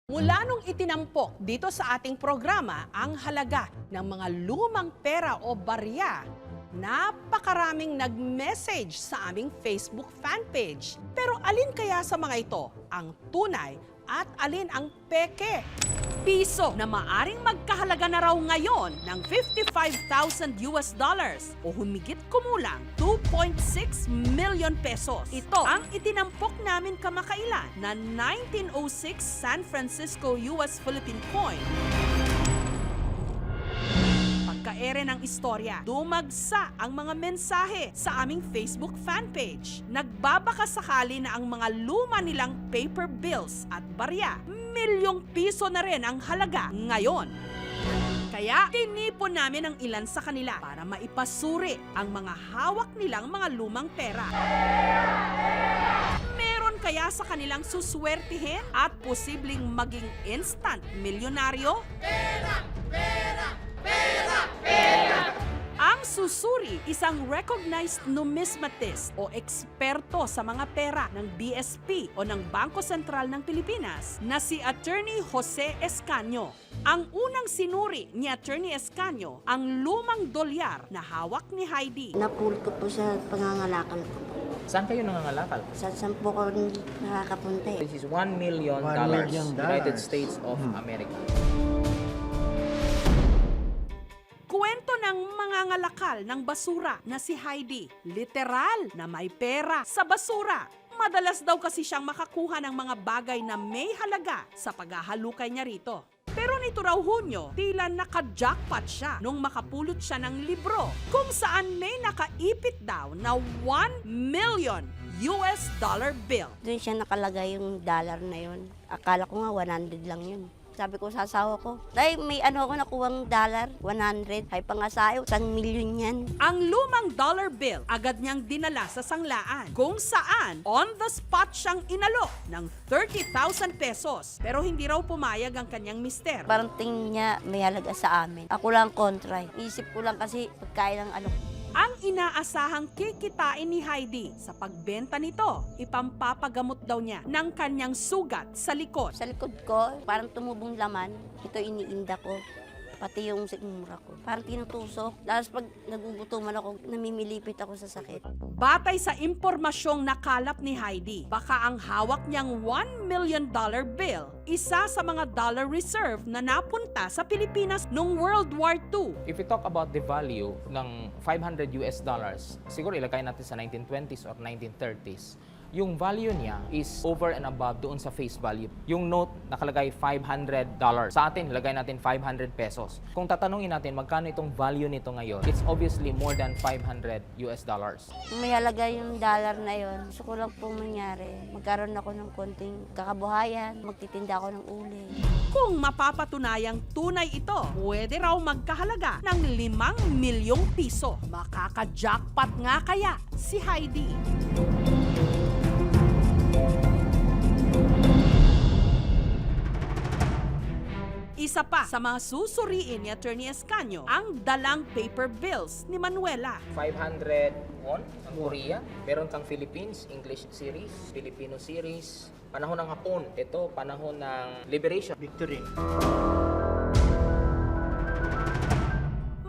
Mula nung itinampok dito sa ating programa ang halaga ng mga lumang pera o barya, napakaraming nag-message sa aming Facebook fanpage. Pero alin kaya sa mga ito ang tunay at alin ang peke? Piso na maaring magkahalaga na raw ngayon ng $55,000 o humigit kumulang 2.6 million pesos. Ito ang itinampok namin kamakailan na 1906 San Francisco US Philippine coin. Pagkaere ng istorya, dumagsa ang mga mensahe sa aming Facebook fanpage. Nagbabaka sakali na ang mga luma nilang paper bills at barya, milyong piso na rin ang halaga ngayon. Kaya tinipon namin ang ilan sa kanila para maipasuri ang mga hawak nilang mga lumang pera. Meron kaya sa kanilang suswertihin at posibleng maging instant milyonaryo? Ang susuri, isang recognized numismatist o eksperto sa mga pera ng BSP o ng Bangko Sentral ng Pilipinas na si Attorney Jose Escanio. Ang unang sinuri ni Attorney Escanio ang lumang dolyar na hawak ni Heidi. Napulot ko po sa pangangalakal ko. Saan kayo nangangalakal? Sa 10 ko rin nakakapunta eh. This is $1 million, million United States of America. Kwento ng mga ngalakal ng basura na si Heidi. Literal na may pera sa basura. Madalas daw kasi siyang makakuha ng mga bagay na may halaga sa paghahalukay niya rito. Pero nito raw Hunyo, tila naka-jackpot siya nung makapulot siya ng libro kung saan may nakaipit daw na 1 million US dollar bill. Doon siya nakalagay yung dollar na yun. Akala ko nga 100 lang yun. Sabi ko sa asawa ko, dahil may ako nakuwang dollar, 100. Hay pangasayo, 1 million yan. Ang lumang dollar bill agad niyang dinala sa sanglaan kung saan on the spot siyang inalok ng 30,000 pesos. Pero hindi raw pumayag ang kanyang mister. Parang tingin niya may halaga sa amin. Ako lang kontra. Isip ko lang kasi pagkain ng Ang inaasahang kikitain ni Heidi sa pagbenta nito, ipampapagamot daw niya ng kanyang sugat sa likod. Sa likod ko, parang tumubong laman. Ito iniinda ko. Pati yung sigmura ko. Parang tinutusok. Tapos pag nagugutuman ako, namimilipit ako sa sakit. Batay sa impormasyong nakalap ni Heidi, baka ang hawak niyang $1 million bill, isa sa mga dollar reserve na napunta sa Pilipinas noong World War II. If we talk about the value ng $500 siguro ilagay natin sa 1920s or 1930s, yung value niya is over and above doon sa face value. Yung note nakalagay $500. Sa atin, ilagay natin 500 pesos. Kung tatanungin natin magkano itong value nito ngayon, it's obviously more than $500. May halaga yung dollar na yon. Gusto ko lang pong mangyari. Magkaroon ako ng konting kakabuhayan. Magtitinda ako ng uli. Kung mapapatunayang tunay ito, pwede raw magkahalaga ng 5 milyong piso. Makaka-jackpot nga kaya si Heidi. Isa pa sa mga susuriin ni Attorney Escanio ang dalang paper bills ni Manuela. 500 won ang Korea. Meron kang Philippines, English series, Filipino series. Panahon ng Hapon. Ito, panahon ng Liberation. Victory.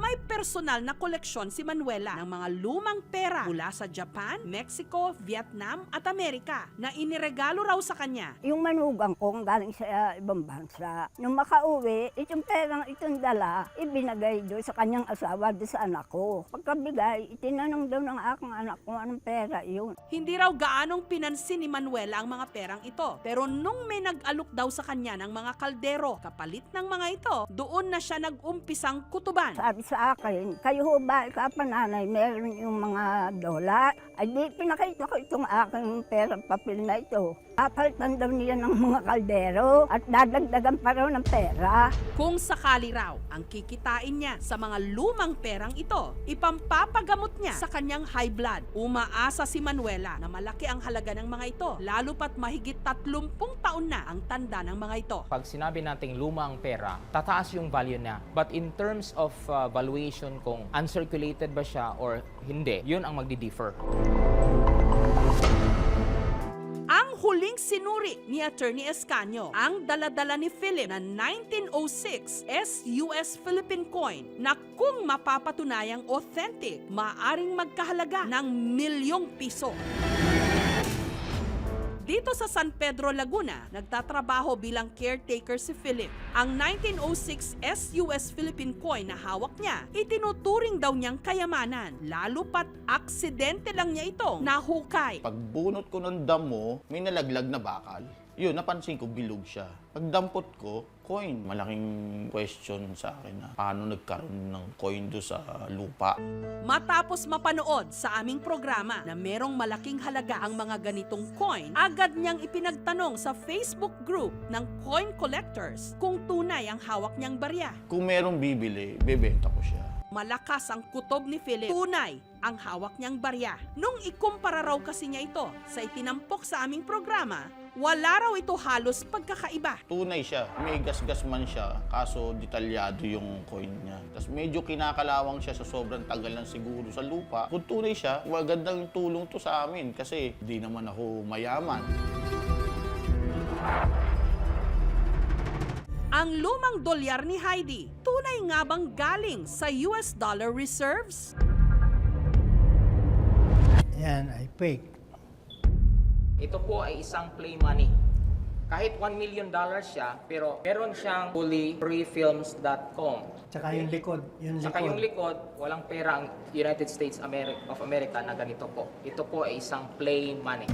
May personal na koleksyon si Manuela ng mga lumang pera mula sa Japan, Mexico, Vietnam at Amerika na iniregalo raw sa kanya. Yung manugang ko galing sa ibang bansa. Nung makauwi, itong perang itong dala, ibinagay doon sa kanyang asawa, doon sa anak ko. Pagkabigay, itinanong daw ng aking anak kung anong pera yun. Hindi raw gaanong pinansin ni Manuela ang mga perang ito. Pero nung may nag-alok daw sa kanya ng mga kaldero, kapalit ng mga ito, doon na siya nag-umpisang kutuban. Sabi sa akin, kayo ho ba, kapananay, meron yung mga dola? Ay di, pinakita ko itong aking perang papel na ito. Papalitan daw niya ng mga kaldero at dadagdagan pa raw ng pera. Kung sakali raw ang kikitain niya sa mga lumang perang ito, ipampapagamot niya sa kanyang high blood. Umaasa si Manuela na malaki ang halaga ng mga ito, lalo pat mahigit 30 taon na ang tanda ng mga ito. Pag sinabi nating luma ang pera, tataas yung value na. But in terms of valuation, kung uncirculated ba siya or hindi, yun ang magdi-differ. Ang huling sinuri ni Attorney Escanio, ang daladala ni Philip na 1906 US Philippine coin na kung mapapatunayang authentic, maaring magkahalaga ng milyong piso. Dito sa San Pedro, Laguna, nagtatrabaho bilang caretaker si Philip. Ang 1906 US Philippine coin na hawak niya, itinuturing daw niyang kayamanan, lalo pat aksidente lang niya itong nahukay. Pagbunot ko ng damo, may nalaglag na bakal. Yun, napansin ko, bilog siya. Pagdampot ko, coin. Malaking question sa akin na paano nagkaroon ng coin do sa lupa. Matapos mapanood sa aming programa na merong malaking halaga ang mga ganitong coin, agad niyang ipinagtanong sa Facebook group ng coin collectors kung tunay ang hawak niyang barya. Kung merong bibili, bebenta ko siya. Malakas ang kutob ni Philip. Tunay ang hawak niyang barya. Nung ikumpara raw kasi niya ito sa itinampok sa aming programa, wala raw ito halos pagkakaiba. Tunay siya. May gas-gas man siya, kaso detalyado yung coin niya. Tapos medyo kinakalawang siya sa sobrang tagal ng siguro sa lupa. Kung tunay siya, magandang tulong to sa amin kasi di naman ako mayaman. Ang lumang dolyar ni Heidi, tunay nga bang galing sa US dollar reserves? Yan ay fake. Ito po ay isang play money. Kahit $1 million siya, pero meron siyang fully freefilms.com. Tsaka yung likod. Saka yung likod, walang pera ang United States of America na ganito po. Ito po ay isang play money.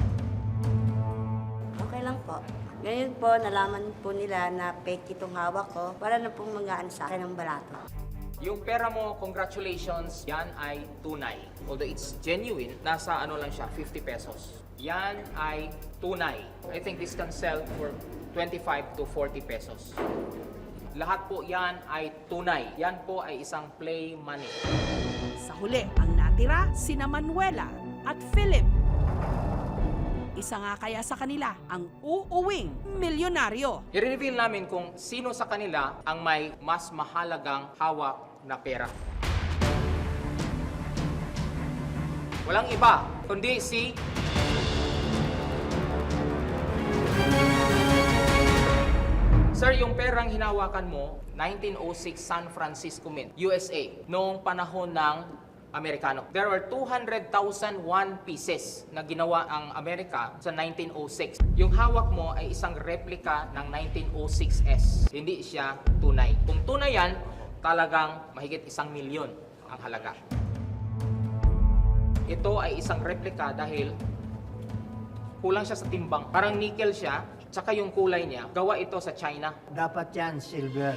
Okay lang po. Ngayon po, nalaman po nila na fake itong hawak ko. Para na pong magaan sa akin ng balato. Yung pera mo, congratulations, yan ay tunay. Although it's genuine, nasa ano lang siya, 50 pesos. Yan ay tunay. I think this can sell for 25 to 40 pesos. Lahat po yan ay tunay. Yan po ay isang play money. Sa huli, ang natira, sina Manuela at Philip. Isa nga kaya sa kanila ang uuwing milyonaryo. I-reveal namin kung sino sa kanila ang may mas mahalagang hawak na pera. Walang iba, kundi si Sir, yung perang hinawakan mo, 1906 San Francisco Mint, USA, noong panahon ng Amerikano. There were 200,001 pieces na ginawa ang Amerika sa 1906. Yung hawak mo ay isang replika ng 1906S. Hindi siya tunay. Kung tunay yan, talagang mahigit 1 milyon ang halaga. Ito ay isang replika dahil kulang siya sa timbang. Parang nickel siya, tsaka yung kulay niya, gawa ito sa China. Dapat yan, silver.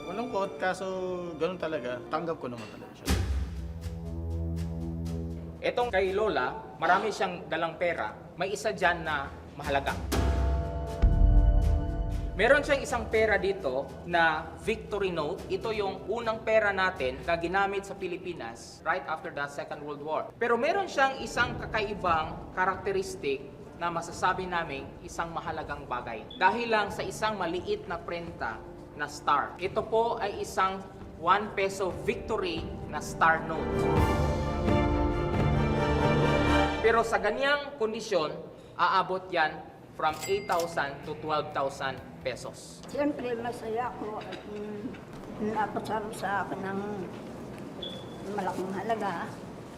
Malungkot, kaso ganun talaga. Tanggap ko naman talaga siya. Etong kay Lola, marami siyang dalang pera. May isa dyan na mahalaga. Meron siyang isang pera dito na victory note. Ito yung unang pera natin na ginamit sa Pilipinas right after the Second World War. Pero meron siyang isang kakaibang karakteristik na masasabi namin isang mahalagang bagay. Dahil lang sa isang maliit na prenta na star. Ito po ay isang 1 peso victory na star note. Pero sa ganyang kondisyon, aabot yan from 8,000 to 12,000 pesos. Siyempre, masaya ako at napasaro sa akin ng malaking halaga,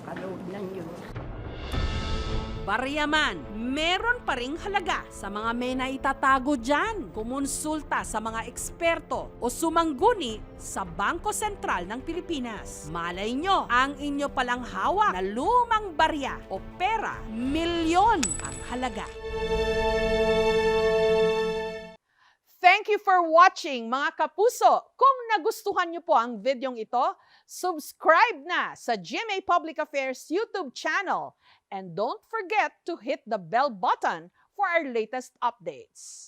kaloob ng Diyos. Barya man, meron pa ring halaga sa mga may naitatago dyan. Kumonsulta sa mga eksperto o sumangguni sa Bangko Sentral ng Pilipinas. Malay nyo, ang inyo palang hawak na lumang barya o pera, milyon ang halaga. Thank you for watching mga kapuso. Kung nagustuhan niyo po ang videong ito, subscribe na sa GMA Public Affairs YouTube channel. And don't forget to hit the bell button for our latest updates.